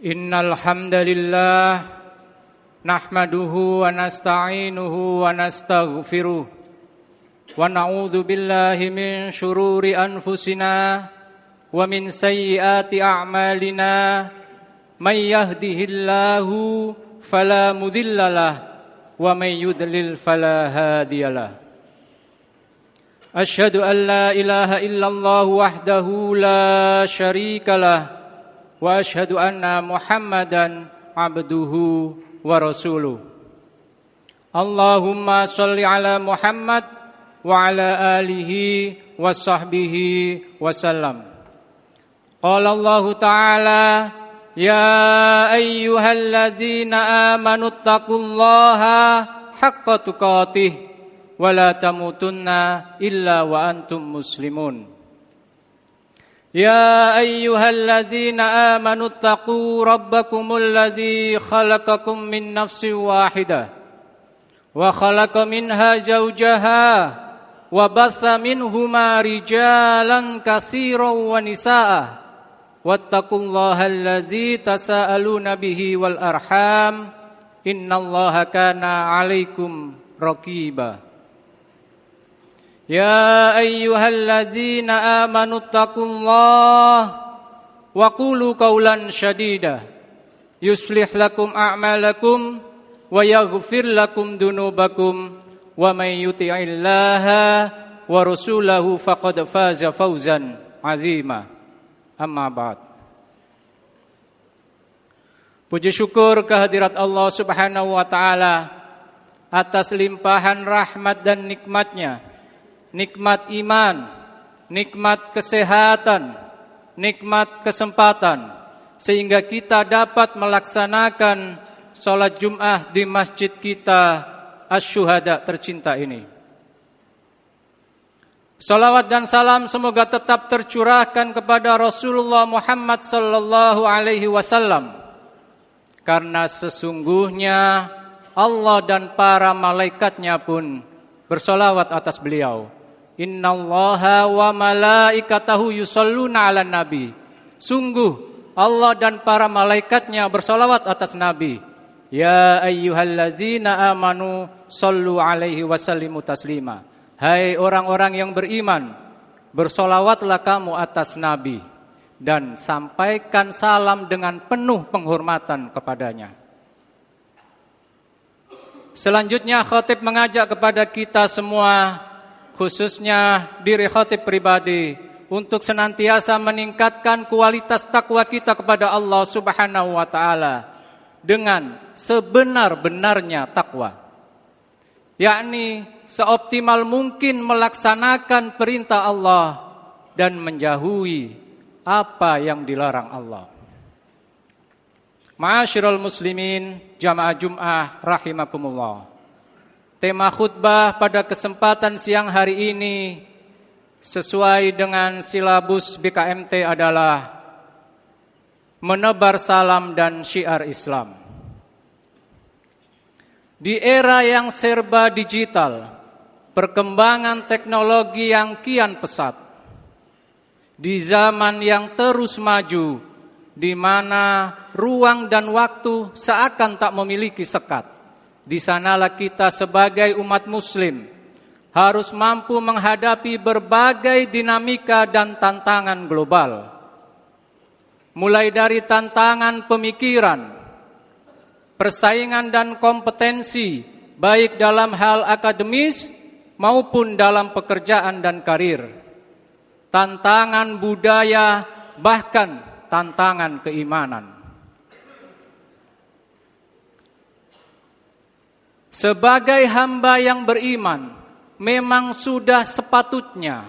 Innal hamdalillah nahmaduhu wa nasta'inuhu wa nastaghfiruh wa na'udzu billahi min shururi anfusina wa min sayyiati a'malina may yahdihillahu fala mudhillalah wa may yudlil fala hadiyalah. Asyhadu an la ilaha illallah wahdahu la syarikalah wa asyhadu anna Muhammadan abduhu wa rasuluh. Allahumma shalli ala Muhammad wa ala alihi wa sahbihi wa sallam. Qala Allah ta'ala, ya ayyuhalladzina amanu taqullaha haqqa tuqatih wa la tamutunna illa wa antum muslimun. يا أيها الذين آمنوا اتقوا ربكم الذي خلقكم من نفس واحدة وخلق منها زوجها وبث منهما رجالا كثيرا ونساء واتقوا الله الذي تساءلون به والأرحام إن الله كان عليكم رقيبا. يا أيها الذين آمنوا اتقوا الله وقولوا قولا سديدا يصلح لكم أعمالكم ويغفر لكم ذنوبكم ومن يطع الله ورسوله فقد فاز فوزا عظيما. أما بعد. Puji syukur kehadirat Allah Subhanahu wa taala atas limpahan rahmat dan nikmat-Nya. Nikmat iman, nikmat kesehatan, nikmat kesempatan, sehingga kita dapat melaksanakan sholat Jum'ah di masjid kita Asy-Syuhada tercinta ini. Salawat dan salam semoga tetap tercurahkan kepada Rasulullah Muhammad sallallahu alaihi wasallam, karena sesungguhnya Allah dan para malaikatnya pun bersolawat atas beliau. Innallaha wa malaikatahu yusholluna 'alan nabi. Sungguh Allah dan para malaikatnya bersolawat atas Nabi. Ya ayyuhallazina amanu shollu 'alaihi wasallimu taslima. Hai orang-orang yang beriman, bersolawatlah kamu atas Nabi dan sampaikan salam dengan penuh penghormatan kepadanya. Selanjutnya khatib mengajak kepada kita semua, khususnya diri khatib pribadi, untuk senantiasa meningkatkan kualitas takwa kita kepada Allah Subhanahu wa taala dengan sebenar-benarnya takwa, yakni seoptimal mungkin melaksanakan perintah Allah dan menjauhi apa yang dilarang Allah. Ma'asyiral muslimin, jamaah Jum'ah rahimakumullah. Tema khutbah pada kesempatan siang hari ini sesuai dengan silabus BKMT adalah menebar salam dan syiar Islam. Di era yang serba digital, perkembangan teknologi yang kian pesat, di zaman yang terus maju, di mana ruang dan waktu seakan tak memiliki sekat, di sanalah kita sebagai umat muslim harus mampu menghadapi berbagai dinamika dan tantangan global. Mulai dari tantangan pemikiran, persaingan dan kompetensi, baik dalam hal akademis maupun dalam pekerjaan dan karir. Tantangan budaya, bahkan tantangan keimanan. Sebagai hamba yang beriman, memang sudah sepatutnya,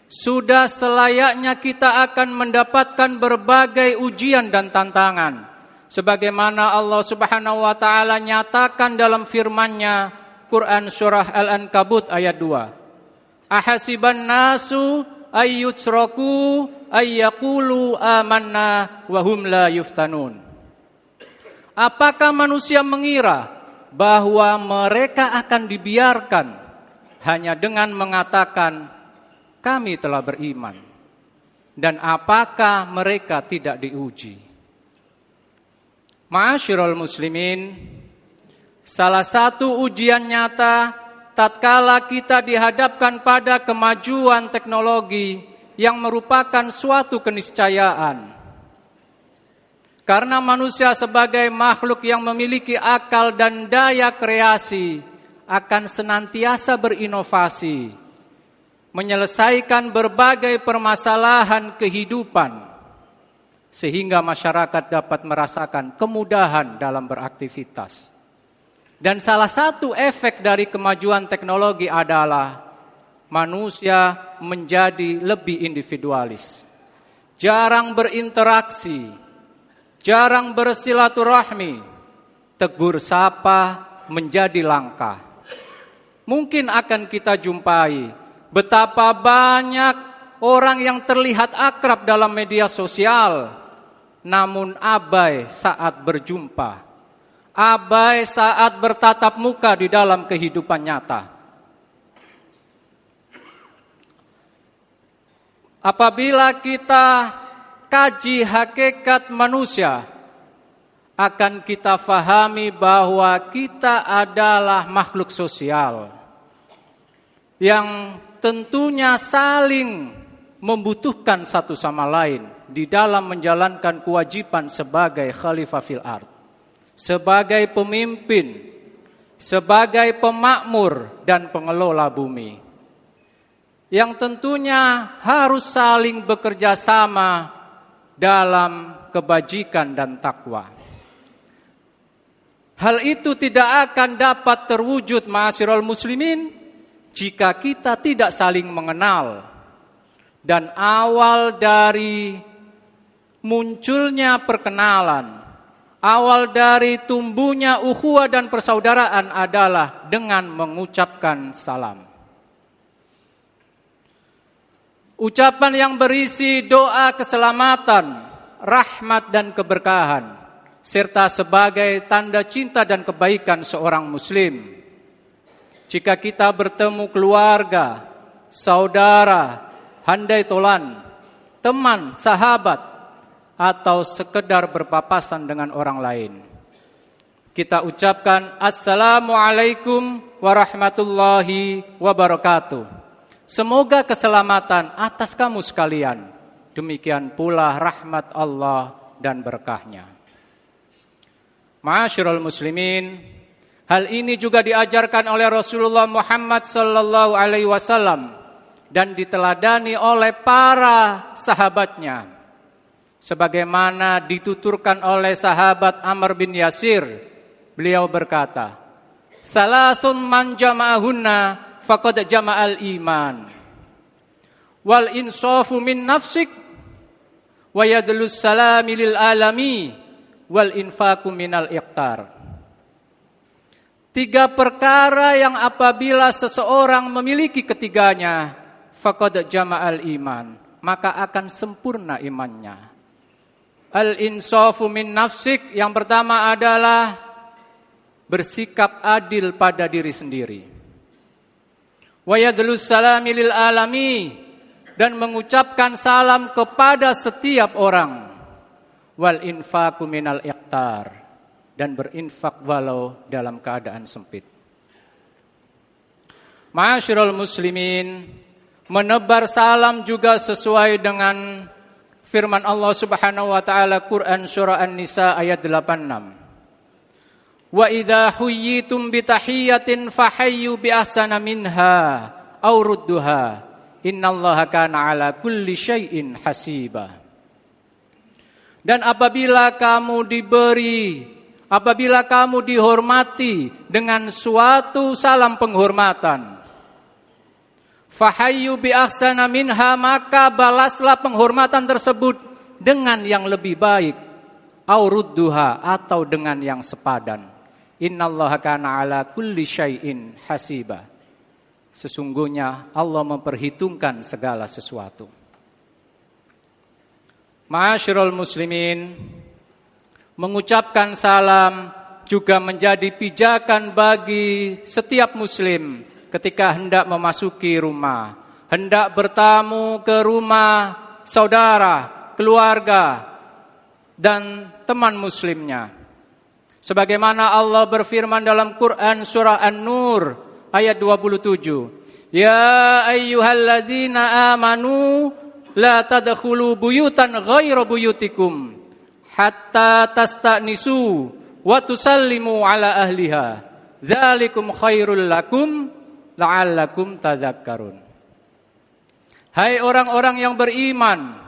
sudah selayaknya kita akan mendapatkan berbagai ujian dan tantangan, sebagaimana Allah Subhanahu wa taala nyatakan dalam firman-Nya, Quran surah Al-Ankabut ayat 2. Ahasiban nasu ayyutraku ayyaqulu amanna wa hum la yuftanun. Apakah manusia mengira bahwa mereka akan dibiarkan hanya dengan mengatakan kami telah beriman, dan apakah mereka tidak diuji? Ma'asyiral muslimin, salah satu ujian nyata tatkala kita dihadapkan pada kemajuan teknologi yang merupakan suatu keniscayaan. Karena manusia sebagai makhluk yang memiliki akal dan daya kreasi akan senantiasa berinovasi, menyelesaikan berbagai permasalahan kehidupan, sehingga masyarakat dapat merasakan kemudahan dalam beraktivitas. Dan salah satu efek dari kemajuan teknologi adalah manusia menjadi lebih individualis. Jarang berinteraksi, jarang bersilaturahmi, tegur sapa menjadi langka. Mungkin akan kita jumpai betapa banyak orang yang terlihat akrab dalam media sosial, namun abai saat berjumpa, abai saat bertatap muka di dalam kehidupan nyata. Apabila kita kaji hakikat manusia, akan kita fahami bahwa kita adalah makhluk sosial yang tentunya saling membutuhkan satu sama lain di dalam menjalankan kewajiban sebagai khalifah fil ard, sebagai pemimpin, sebagai pemakmur dan pengelola bumi, yang tentunya harus saling bekerja sama dalam kebajikan dan takwa. Hal itu tidak akan dapat terwujud, ma'asyiral muslimin, jika kita tidak saling mengenal. Dan awal dari munculnya perkenalan, awal dari tumbuhnya ukhuwah dan persaudaraan adalah dengan mengucapkan salam. Ucapan yang berisi doa keselamatan, rahmat dan keberkahan, serta sebagai tanda cinta dan kebaikan seorang muslim. Jika kita bertemu keluarga, saudara, handai tolan, teman, sahabat, atau sekedar berpapasan dengan orang lain, kita ucapkan Assalamualaikum warahmatullahi wabarakatuh. Semoga keselamatan atas kamu sekalian. Demikian pula rahmat Allah dan berkahnya. Ma'asyiral muslimin, hal ini juga diajarkan oleh Rasulullah Muhammad sallallahu alaihi wasallam dan diteladani oleh para sahabatnya, sebagaimana dituturkan oleh sahabat Amr bin Yasir. Beliau berkata, salasun man jama'ahunna faqad jama'al iman, wal insafu min nafsik, wa yadlus salami lil alami, wal infaku minal iqtar. 3 perkara yang apabila seseorang memiliki ketiganya, faqad jama'al iman, maka akan sempurna imannya. Al-insafu min nafsik, yang pertama adalah bersikap adil pada diri sendiri. Wa yadlus salami lil alami, dan mengucapkan salam kepada setiap orang. Wal infaku minal iqtar, dan berinfak walau dalam keadaan sempit. Ma'asyiral muslimin, menebar salam juga sesuai dengan firman Allah Subhanahu wa taala Quran surah An-Nisa ayat 86. Wa idza huyyitum bi tahiyyatin fahayyu bi ahsana minha aw rudduha innallaha kana ala kulli syai'in hasiba. Dan apabila kamu dihormati dengan suatu salam penghormatan, fahayyu bi ahsana minha, maka balaslah penghormatan tersebut dengan yang lebih baik, au rudduha, atau dengan yang sepadan. Innallaha kana ala kulli syai'in hasiba. Sesungguhnya Allah memperhitungkan segala sesuatu. Ma'asyiral muslimin, mengucapkan salam juga menjadi pijakan bagi setiap muslim ketika hendak memasuki rumah, hendak bertamu ke rumah saudara, keluarga, dan teman muslimnya. Sebagaimana Allah berfirman dalam Quran surah An-Nur ayat 27. Ya ayyuhalladzina amanu la tadkhulu buyutan ghaira buyutikum hatta tasta'nisu wa tusallimu ala ahliha. Dzalikum khairul lakum la'allakum tadzakkarun. Hai orang-orang yang beriman,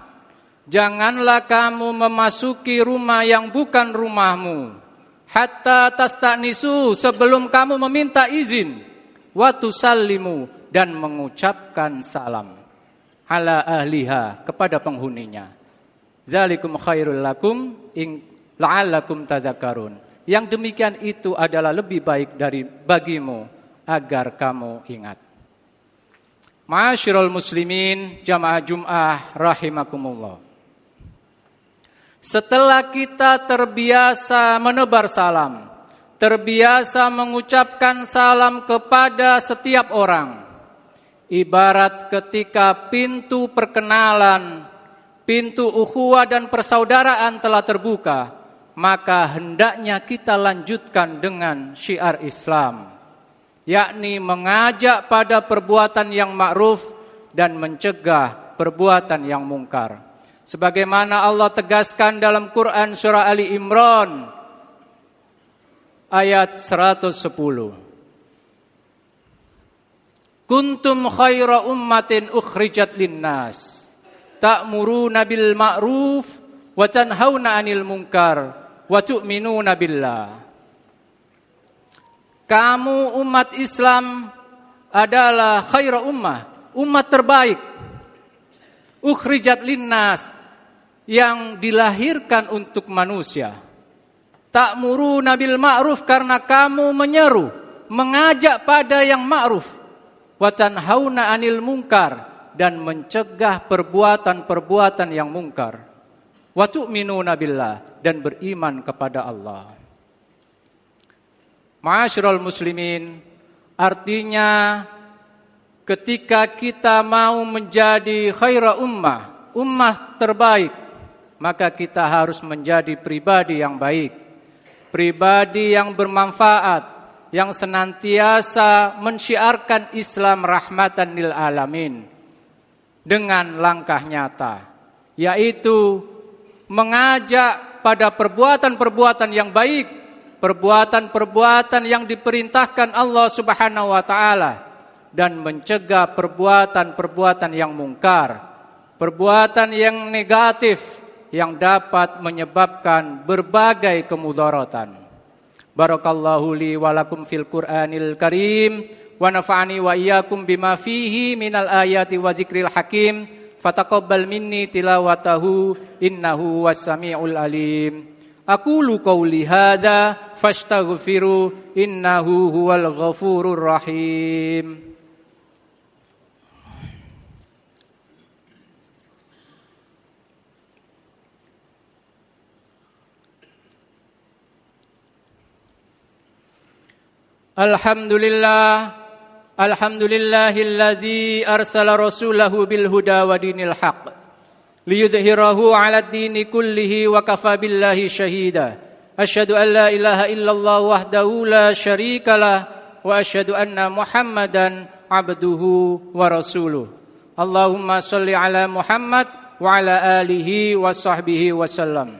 janganlah kamu memasuki rumah yang bukan rumahmu hatta tasta'nisu, sebelum kamu meminta izin, wa tusallimu, dan mengucapkan salam ala ahliha, kepada penghuninya. Dzalikum khairul lakum la'allakum tadzakkarun. Yang demikian itu adalah lebih baik bagimu agar kamu ingat. Ma'asyiral muslimin jamaah Jum'ah rahimakumullah. Setelah kita terbiasa menebar salam, terbiasa mengucapkan salam kepada setiap orang, ibarat ketika pintu perkenalan, pintu ukhuwah dan persaudaraan telah terbuka, maka hendaknya kita lanjutkan dengan syiar Islam, yakni mengajak pada perbuatan yang ma'ruf dan mencegah perbuatan yang mungkar. Sebagaimana Allah tegaskan dalam Quran surah Ali Imran ayat 110. Kuntum khaira ummatin ukhrijat linnas ta'muruna bil ma'ruf wa tanhauna 'anil munkar wa tu'minuna billah. Kamu umat Islam adalah khaira ummah, umat terbaik. Ukhrijat linnas, yang dilahirkan untuk manusia. Ta'muruna bil ma'ruf, karena kamu menyeru, mengajak pada yang ma'ruf. Wa tanhauna 'anil munkar, dan mencegah perbuatan-perbuatan yang mungkar. Wa tu'minuna billah, dan beriman kepada Allah. Ma'asyiral muslimin, artinya ketika kita mau menjadi khaira ummah, ummah terbaik, maka kita harus menjadi pribadi yang baik, pribadi yang bermanfaat, yang senantiasa mensyiarkan Islam rahmatan lil alamin dengan langkah nyata, yaitu mengajak pada perbuatan-perbuatan yang baik, perbuatan-perbuatan yang diperintahkan Allah Subhanahu wa taala, dan mencegah perbuatan-perbuatan yang mungkar, perbuatan yang negatif yang dapat menyebabkan berbagai kemudaratan. Barakallahu li wa lakum fil Qur'anil Karim wa nafa'ani wa iyyakum bima fihi minal ayati wa dzikril hakim. Fataqabbal minni tilawatahu innahu was-sami'ul alim. Aqulu qawli hadza fastaghfiru innahu huwal ghafurur rahim. Alhamdulillahilladzi arsala rasulahu bil huda wa dinil haqq liyudhhirahu 'alad dini kullihi wa kafa billahi syahida. Asyhadu an la ilaha illallah wahdahu la syarikalah wa asyhadu anna Muhammadan 'abduhu wa rasuluh. Allahumma shalli 'ala Muhammad wa 'ala alihi wa sahbihi wasallam.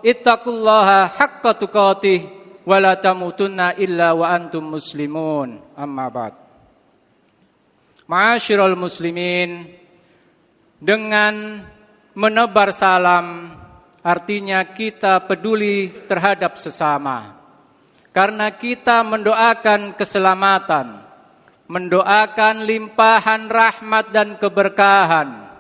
Ittaqullaha haqqa tuqatih wala tamutunna illa wa antum muslimun. Amma ba'd. Ma'asyiral muslimin, dengan menebar salam artinya kita peduli terhadap sesama, karena kita mendoakan keselamatan, mendoakan limpahan rahmat dan keberkahan,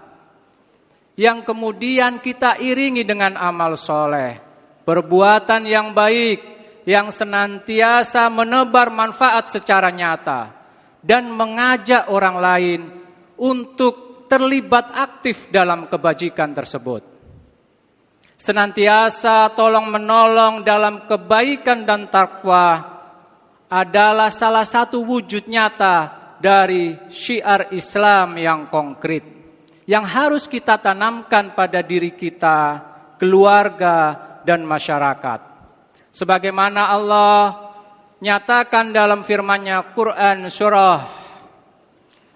yang kemudian kita iringi dengan amal soleh, perbuatan yang baik, yang senantiasa menebar manfaat secara nyata dan mengajak orang lain untuk terlibat aktif dalam kebajikan tersebut. Senantiasa tolong-menolong dalam kebaikan dan takwa adalah salah satu wujud nyata dari syiar Islam yang konkret, yang harus kita tanamkan pada diri kita, keluarga, dan masyarakat. Sebagaimana Allah nyatakan dalam firman-Nya Quran surah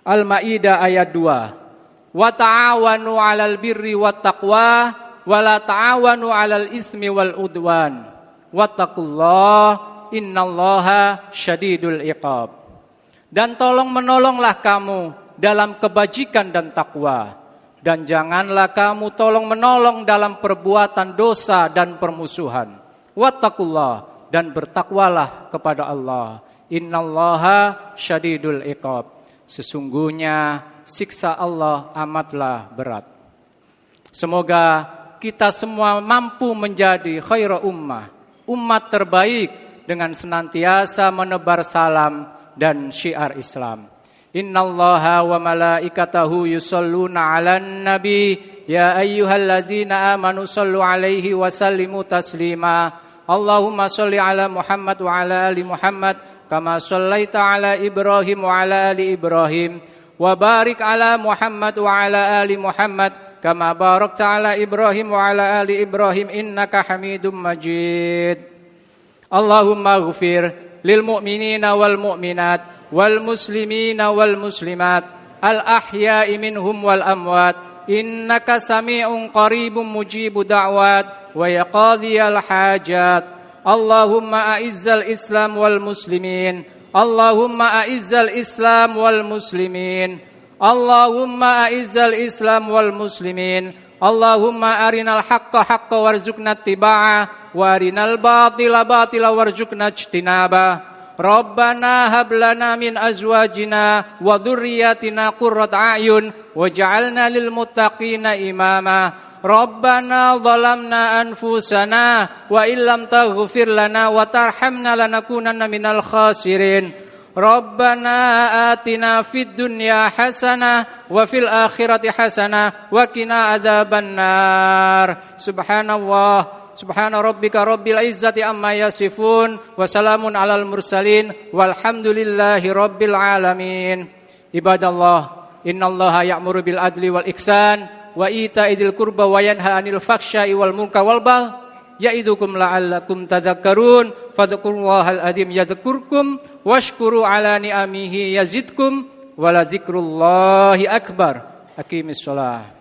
Al-Maidah ayat 2. Wa ta'awanu 'alal birri wat taqwa wa la ta'awanu 'alal ismi wal udwan. Wattaqullaha innallaha syadidul iqab. Dan tolong menolonglah kamu dalam kebajikan dan takwa, dan janganlah kamu tolong menolong dalam perbuatan dosa dan permusuhan. Wattaqullah, dan bertakwalah kepada Allah. Innallaha syadidul iqab. Sesungguhnya siksa Allah amatlah berat. Semoga kita semua mampu menjadi khairu ummah, umat terbaik, dengan senantiasa menebar salam dan syiar Islam. Innallaha wa malaikatahu yusholluna 'alan nabi ya ayyuhallazina amanu shallu 'alaihi wa sallimu taslima. Allahumma shalli 'ala Muhammad wa 'ala ali Muhammad kama shallaita 'ala Ibrahim wa 'ala ali Ibrahim wa barik 'ala Muhammad wa 'ala ali Muhammad kama barakta 'ala Ibrahim wa 'ala ali Ibrahim innaka Hamidum Majid. Allahumma ighfir lil mu'minina wal mu'minat wal muslimina wal muslimat al ahya'i minhum wal amwat innaka sami'un qaribun mujibu da'wat wa yaqadhiyal hajat. Allahumma a'izzal islam wal muslimin. Allahumma a'izzal islam wal muslimin. Allahumma a'izzal islam wal muslimin. Allahumma arinal haqqa haqqa warzuqna ittiba'ah wa arinal batila batila warzuqna ijtinabah. Rabbana hab lana min azwajina wa dhurriyyatina qurrata a'yun waj'alna lil muttaqina imama. Rabbana zalamna anfusana wa illam taghfir lana wa tarhamna lanakunanna minal khasirin. Rabbana atina fid dunya hasanah wa fil akhirati hasanah wa qina adzabannar. Subhanallah, subhana rabbika rabbil izzati amma yasifun wa salamun alal mursalin walhamdulillahi rabbil alamin. Ibadallah, innallaha ya'muru bil adli wal ihsan wa ita'idil qurba wa yanha 'anil faxsya'i wal munkar wal baghi ya'idukum la'allakum tadhakkarun. Fadhkurullahal adzim yadhkurkum washkuru 'ala ni'amihi yazidkum wa la dzikrullahi akbar. Aqimis shalah.